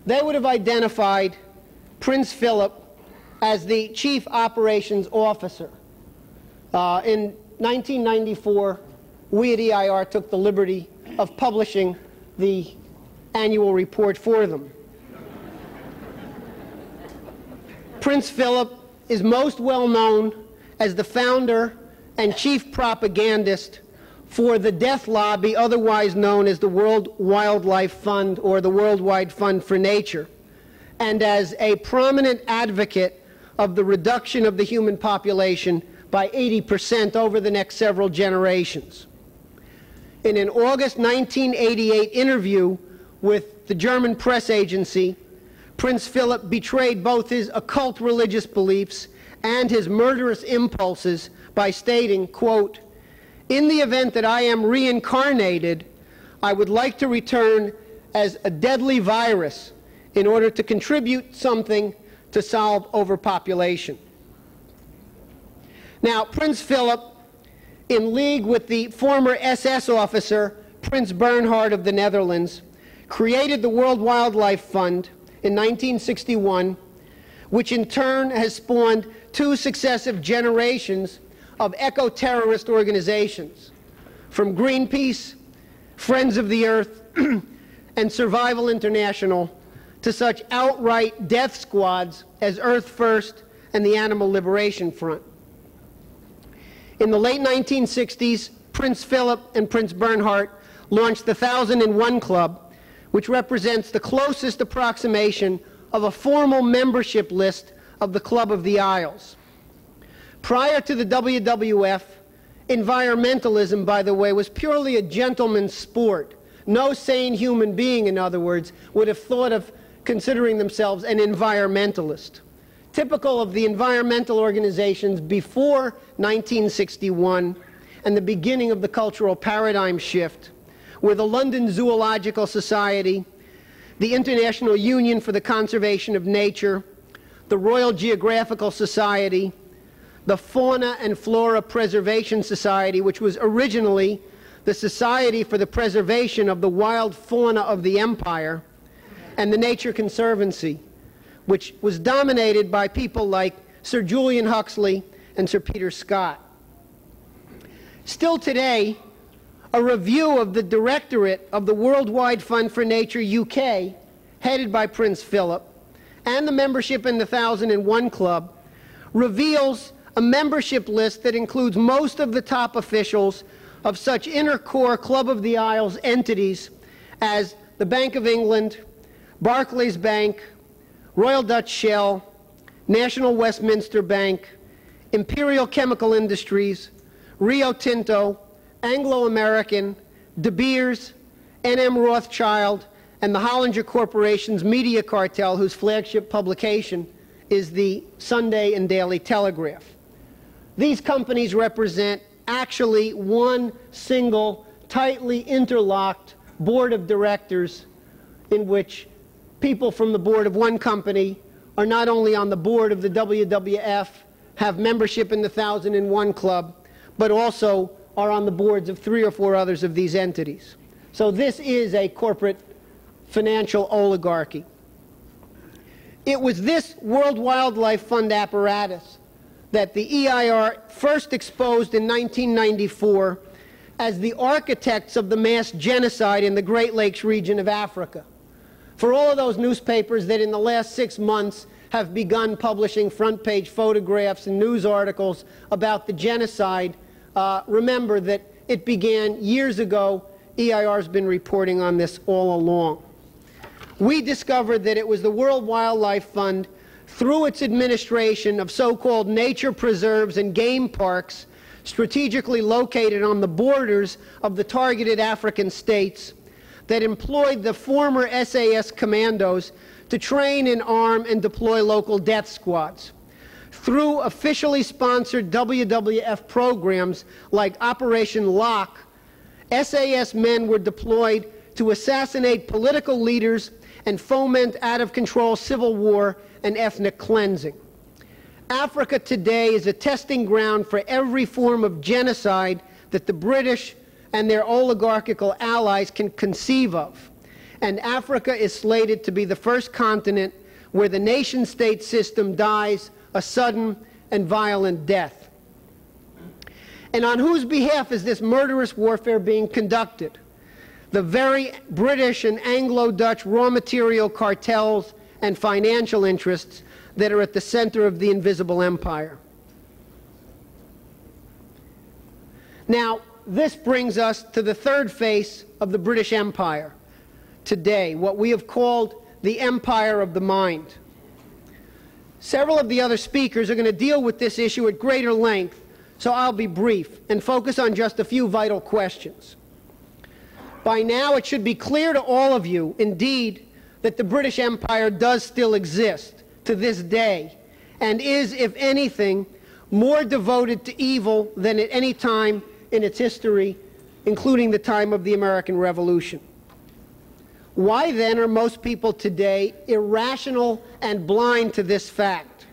S2: they would have identified Prince Philip as the Chief Operations Officer. In 1994, we at EIR took the liberty of publishing the annual report for them. Prince Philip is most well known as the founder and chief propagandist for the Death Lobby, otherwise known as the World Wildlife Fund or the Worldwide Fund for Nature, and as a prominent advocate of the reduction of the human population by 80% over the next several generations. In an August 1988 interview with the German press agency, Prince Philip betrayed both his occult religious beliefs and his murderous impulses by stating, quote, "In the event that I am reincarnated, I would like to return as a deadly virus in order to contribute something to solve overpopulation." Now, Prince Philip, in league with the former SS officer, Prince Bernhard of the Netherlands, created the World Wildlife Fund in 1961, which in turn has spawned 2 successive generations of eco-terrorist organizations, from Greenpeace, Friends of the Earth, and Survival International, to such outright death squads as Earth First and the Animal Liberation Front. In the late 1960s, Prince Philip and Prince Bernhard launched the 1001 Club, which represents the closest approximation of a formal membership list of the Club of the Isles. Prior to the WWF, environmentalism, by the way, was purely a gentleman's sport. No sane human being, in other words, would have thought of considering themselves an environmentalist. Typical of the environmental organizations before 1961 and the beginning of the cultural paradigm shift were the London Zoological Society, the International Union for the Conservation of Nature, the Royal Geographical Society, the Fauna and Flora Preservation Society, which was originally the Society for the Preservation of the Wild Fauna of the Empire, and the Nature Conservancy, which was dominated by people like Sir Julian Huxley and Sir Peter Scott. Still today, a review of the Directorate of the Worldwide Fund for Nature UK, headed by Prince Philip, and the membership in the 1001 Club, reveals a membership list that includes most of the top officials of such inner core Club of the Isles entities as the Bank of England, Barclays Bank, Royal Dutch Shell, National Westminster Bank, Imperial Chemical Industries, Rio Tinto, Anglo-American, De Beers, N.M. Rothschild, and the Hollinger Corporation's media cartel, whose flagship publication is the Sunday and Daily Telegraph. These companies represent actually one single tightly interlocked board of directors in which people from the board of one company are not only on the board of the WWF, have membership in the 1001 Club, but also are on the boards of 3 or 4 others of these entities. So this is a corporate financial oligarchy. It was this World Wildlife Fund apparatus that the EIR first exposed in 1994 as the architects of the mass genocide in the Great Lakes region of Africa. For all of those newspapers that in the last 6 months have begun publishing front-page photographs and news articles about the genocide, remember that it began years ago. EIR has been reporting on this all along. We discovered that it was the World Wildlife Fund, through its administration of so-called nature preserves and game parks strategically located on the borders of the targeted African states, that employed the former SAS commandos to train and arm and deploy local death squads. Through officially sponsored WWF programs like Operation Lock, SAS men were deployed to assassinate political leaders and foment out-of-control civil war and ethnic cleansing. Africa today is a testing ground for every form of genocide that the British and their oligarchical allies can conceive of. And Africa is slated to be the first continent where the nation-state system dies a sudden and violent death. And on whose behalf is this murderous warfare being conducted? The very British and Anglo-Dutch raw material cartels and financial interests that are at the center of the invisible empire. Now, this brings us to the third face of the British Empire today, what we have called the empire of the mind. Several of the other speakers are going to deal with this issue at greater length, so I'll be brief and focus on just a few vital questions. By now, it should be clear to all of you, indeed, that the British Empire does still exist to this day, and is, if anything, more devoted to evil than at any time in its history, including the time of the American Revolution. Why then are most people today irrational and blind to this fact?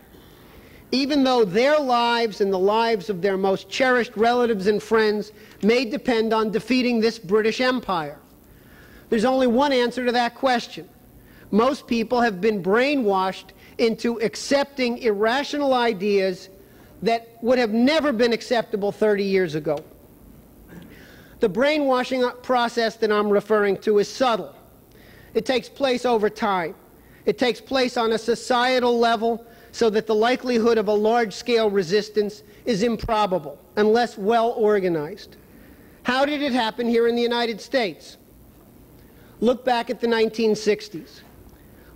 S2: Even though their lives and the lives of their most cherished relatives and friends may depend on defeating this British Empire. There's only one answer to that question. Most people have been brainwashed into accepting irrational ideas that would have never been acceptable 30 years ago. The brainwashing process that I'm referring to is subtle. It takes place over time. It takes place on a societal level so that the likelihood of a large-scale resistance is improbable unless well organized. How did it happen here in the United States? Look back at the 1960s.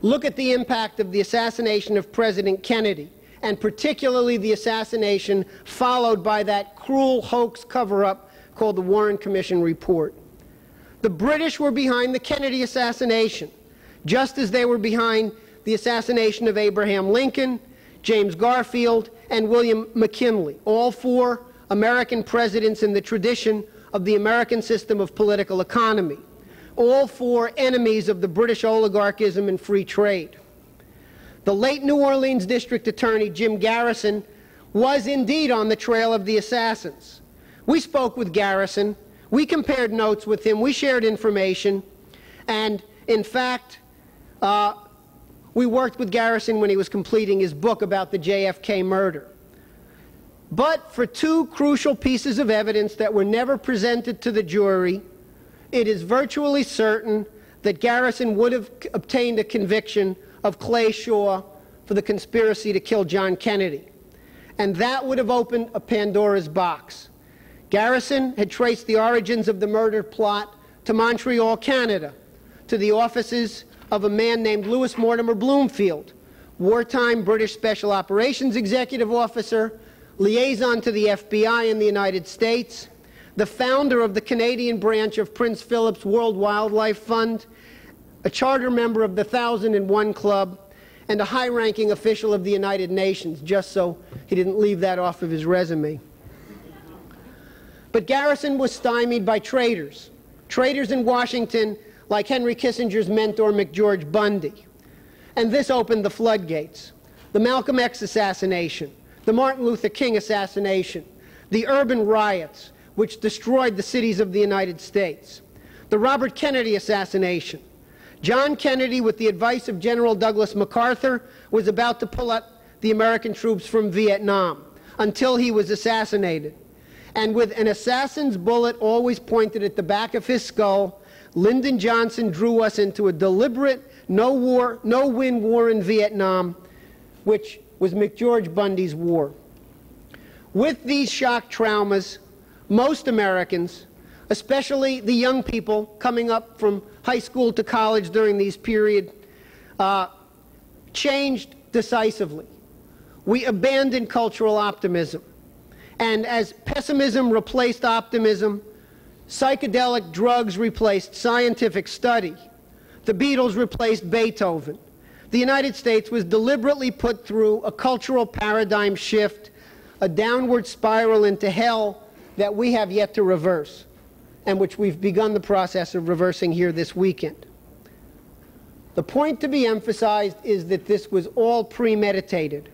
S2: Look at the impact of the assassination of President Kennedy, and particularly the assassination followed by that cruel hoax cover-up called the Warren Commission report. The British were behind the Kennedy assassination, just as they were behind the assassination of Abraham Lincoln, James Garfield, and William McKinley, all 4 American presidents in the tradition of the American system of political economy, all 4 enemies of the British oligarchism and free trade. The late New Orleans District Attorney Jim Garrison was indeed on the trail of the assassins. We spoke with Garrison, we compared notes with him, we shared information, and in fact, we worked with Garrison when he was completing his book about the JFK murder. But for 2 crucial pieces of evidence that were never presented to the jury, it is virtually certain that Garrison would have obtained a conviction of Clay Shaw for the conspiracy to kill John Kennedy. And that would have opened a Pandora's box. Garrison had traced the origins of the murder plot to Montreal, Canada, to the offices of a man named Louis Mortimer Bloomfield, wartime British Special Operations Executive Officer, liaison to the FBI in the United States, the founder of the Canadian branch of Prince Philip's World Wildlife Fund, a charter member of the 1001 Club, and a high-ranking official of the United Nations, just so he didn't leave that off of his resume. But Garrison was stymied by traitors, traitors in Washington like Henry Kissinger's mentor, McGeorge Bundy. And this opened the floodgates. The Malcolm X assassination, the Martin Luther King assassination, the urban riots, which destroyed the cities of the United States, the Robert Kennedy assassination. John Kennedy, with the advice of General Douglas MacArthur, was about to pull out the American troops from Vietnam until he was assassinated. And with an assassin's bullet always pointed at the back of his skull, Lyndon Johnson drew us into a deliberate no-win war in Vietnam, which was McGeorge Bundy's war. With these shock traumas, most Americans, especially the young people coming up from high school to college during these periods, changed decisively. We abandoned cultural optimism. And as pessimism replaced optimism, psychedelic drugs replaced scientific study. The Beatles replaced Beethoven. The United States was deliberately put through a cultural paradigm shift, a downward spiral into hell that we have yet to reverse, and which we've begun the process of reversing here this weekend. The point to be emphasized is that this was all premeditated.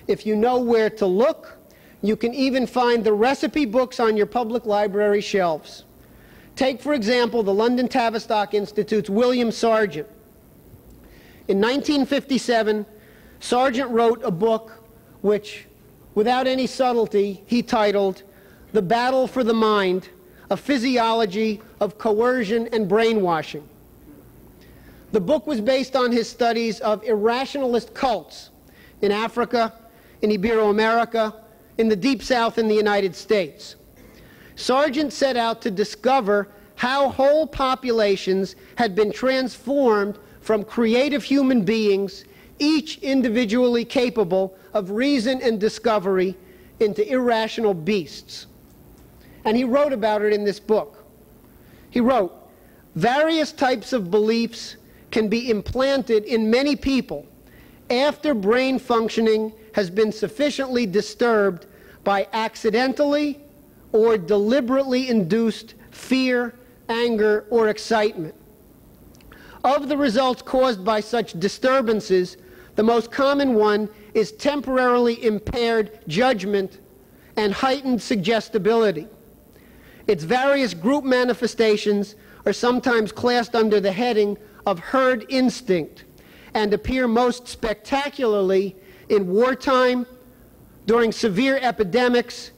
S2: If you know where to look, you can even find the recipe books on your public library shelves. Take, for example, the London Tavistock Institute's William Sargent. In 1957, Sargent wrote a book which, without any subtlety, he titled The Battle for the Mind, A Physiology of Coercion and Brainwashing. The book was based on his studies of irrationalist cults in Africa, in Ibero-America, in the Deep South in the United States. Sargent set out to discover how whole populations had been transformed from creative human beings, each individually capable of reason and discovery, into irrational beasts. And he wrote about it in this book. He wrote, "Various types of beliefs can be implanted in many people after brain functioning has been sufficiently disturbed by accidentally or deliberately induced fear, anger, or excitement. Of the results caused by such disturbances, the most common one is temporarily impaired judgment and heightened suggestibility. Its various group manifestations are sometimes classed under the heading of herd instinct and appear most spectacularly in wartime, during severe epidemics,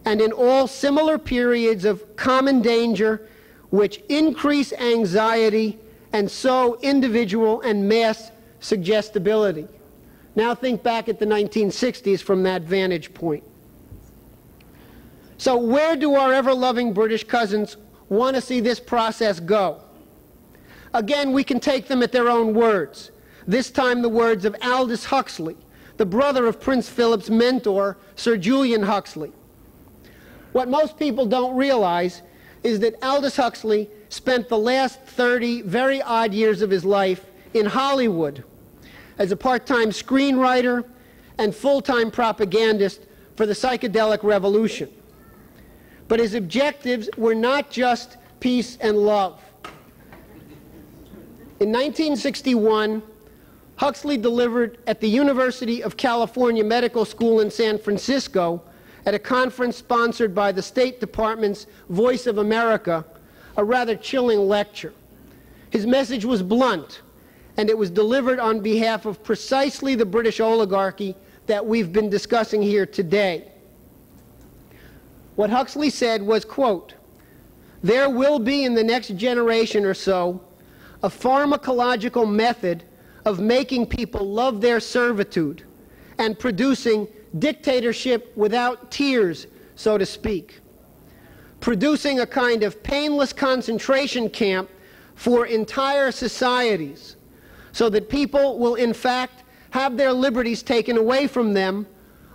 S2: and in all similar periods of common danger which increase anxiety and sow individual and mass suggestibility." Now think back at the 1960s from that vantage point. So where do our ever-loving British cousins want to see this process go? Again, we can take them at their own words, this time the words of Aldous Huxley, the brother of Prince Philip's mentor, Sir Julian Huxley. What most people don't realize is that Aldous Huxley spent the last 30 very odd years of his life in Hollywood as a part-time screenwriter and full-time propagandist for the psychedelic revolution. But his objectives were not just peace and love. In 1961, Huxley delivered at the University of California Medical School in San Francisco, at a conference sponsored by the State Department's Voice of America, a rather chilling lecture. His message was blunt, and it was delivered on behalf of precisely the British oligarchy that we've been discussing here today. What Huxley said was, quote, "There will be in the next generation or so a pharmacological method of making people love their servitude and producing dictatorship without tears, so to speak. Producing a kind of painless concentration camp for entire societies so that people will in fact have their liberties taken away from them,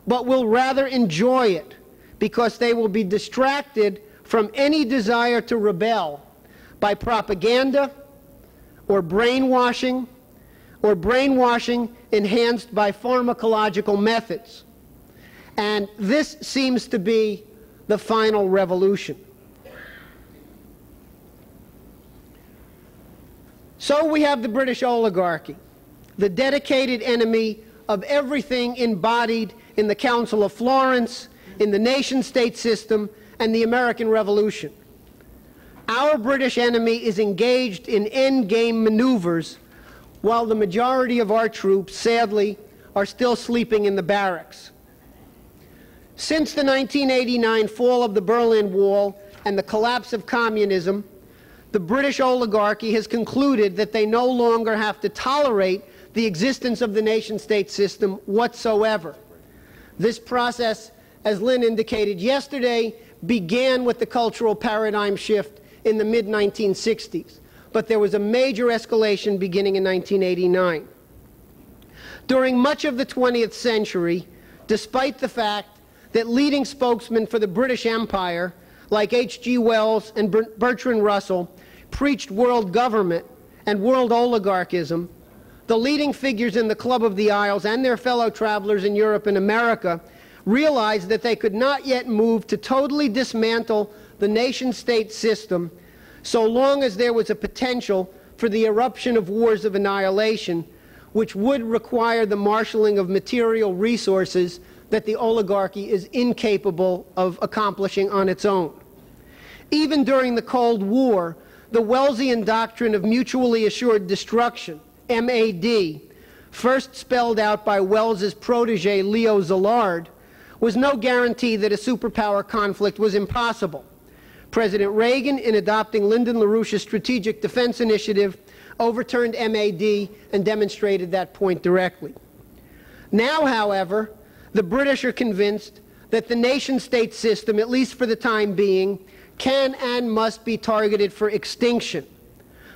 S2: but will rather enjoy it because they will be distracted from any desire to rebel by propaganda or brainwashing enhanced by pharmacological methods. And this seems to be the final revolution." So we have the British oligarchy, the dedicated enemy of everything embodied in the Council of Florence, in the nation-state system, and the American Revolution. Our British enemy is engaged in endgame maneuvers, while the majority of our troops, sadly, are still sleeping in the barracks. Since the 1989 fall of the Berlin Wall and the collapse of communism, the British oligarchy has concluded that they no longer have to tolerate the existence of the nation-state system whatsoever. This process, as Lynn indicated yesterday, began with the cultural paradigm shift in the mid-1960s, but there was a major escalation beginning in 1989. During much of the 20th century, despite the fact that leading spokesmen for the British Empire, like H.G. Wells and Bertrand Russell, preached world government and world oligarchism, the leading figures in the Club of the Isles and their fellow travelers in Europe and America realized that they could not yet move to totally dismantle the nation-state system so long as there was a potential for the eruption of wars of annihilation, which would require the marshaling of material resources that the oligarchy is incapable of accomplishing on its own. Even during the Cold War, the Wellesian doctrine of mutually assured destruction, MAD, first spelled out by Wells's protege Leo Szilard, was no guarantee that a superpower conflict was impossible. President Reagan, in adopting Lyndon LaRouche's Strategic Defense Initiative, overturned MAD and demonstrated that point directly. Now, however, the British are convinced that the nation-state system, at least for the time being, can and must be targeted for extinction.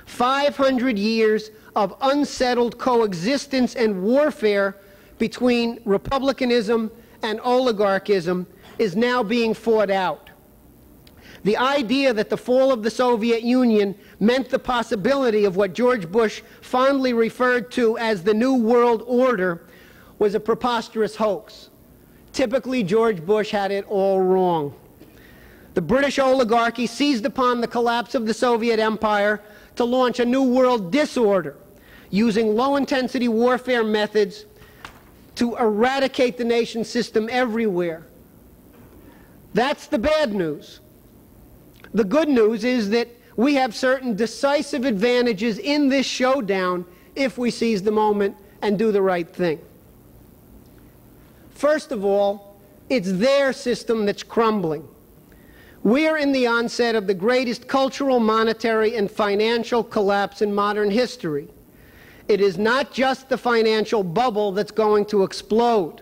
S2: 500 years of unsettled coexistence and warfare between republicanism and oligarchism is now being fought out. The idea that the fall of the Soviet Union meant the possibility of what George Bush fondly referred to as the New World Order was a preposterous hoax. Typically, George Bush had it all wrong. The British oligarchy seized upon the collapse of the Soviet Empire to launch a new world disorder, using low-intensity warfare methods to eradicate the nation system everywhere. That's the bad news. The good news is that we have certain decisive advantages in this showdown if we seize the moment and do the right thing. First of all, it's their system that's crumbling. We are in the onset of the greatest cultural, monetary, and financial collapse in modern history. It is not just the financial bubble that's going to explode.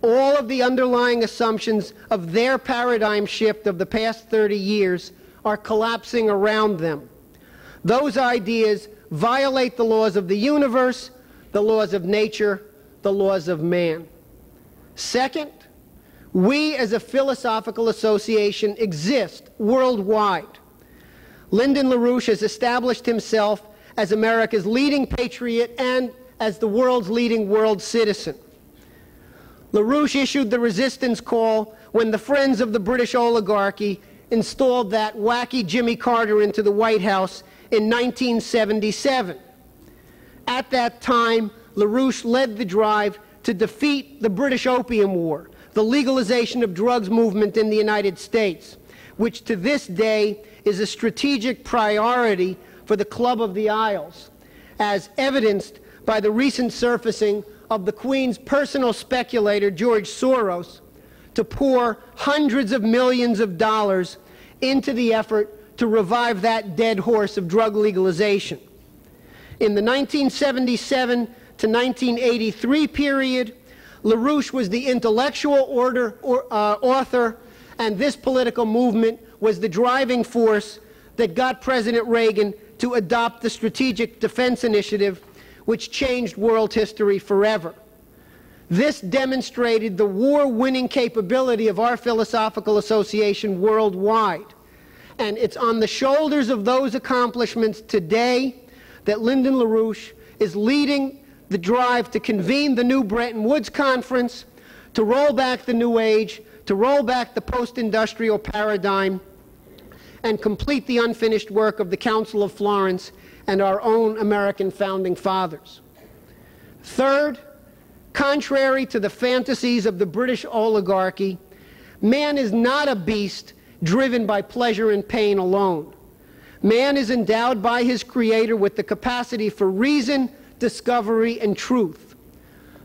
S2: All of the underlying assumptions of their paradigm shift of the past 30 years are collapsing around them. Those ideas violate the laws of the universe, the laws of nature, the laws of man. Second, we as a philosophical association exist worldwide. Lyndon LaRouche has established himself as America's leading patriot and as the world's leading world citizen. LaRouche issued the resistance call when the friends of the British oligarchy installed that wacky Jimmy Carter into the White House in 1977. At that time, LaRouche led the drive to defeat the British Opium War, the legalization of drugs movement in the United States, which to this day is a strategic priority for the Club of the Isles, as evidenced by the recent surfacing of the Queen's personal speculator, George Soros, to pour hundreds of millions of dollars into the effort to revive that dead horse of drug legalization. In the 1977 to 1983 period, LaRouche was the intellectual author, and this political movement was the driving force that got President Reagan to adopt the Strategic Defense Initiative, which changed world history forever. This demonstrated the war-winning capability of our philosophical association worldwide. And it's on the shoulders of those accomplishments today that Lyndon LaRouche is leading the drive to convene the new Bretton Woods Conference, to roll back the New Age, to roll back the post-industrial paradigm, and complete the unfinished work of the Council of Florence and our own American founding fathers. Third, contrary to the fantasies of the British oligarchy, man is not a beast driven by pleasure and pain alone. Man is endowed by his Creator with the capacity for reason, discovery, and truth.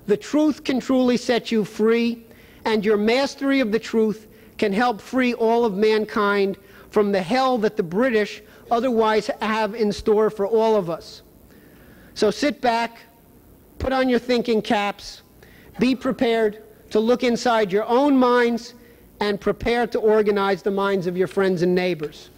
S2: The truth can truly set you free, and your mastery of the truth can help free all of mankind from the hell that the British otherwise have in store for all of us. So sit back, put on your thinking caps, be prepared to look inside your own minds, and prepare to organize the minds of your friends and neighbors.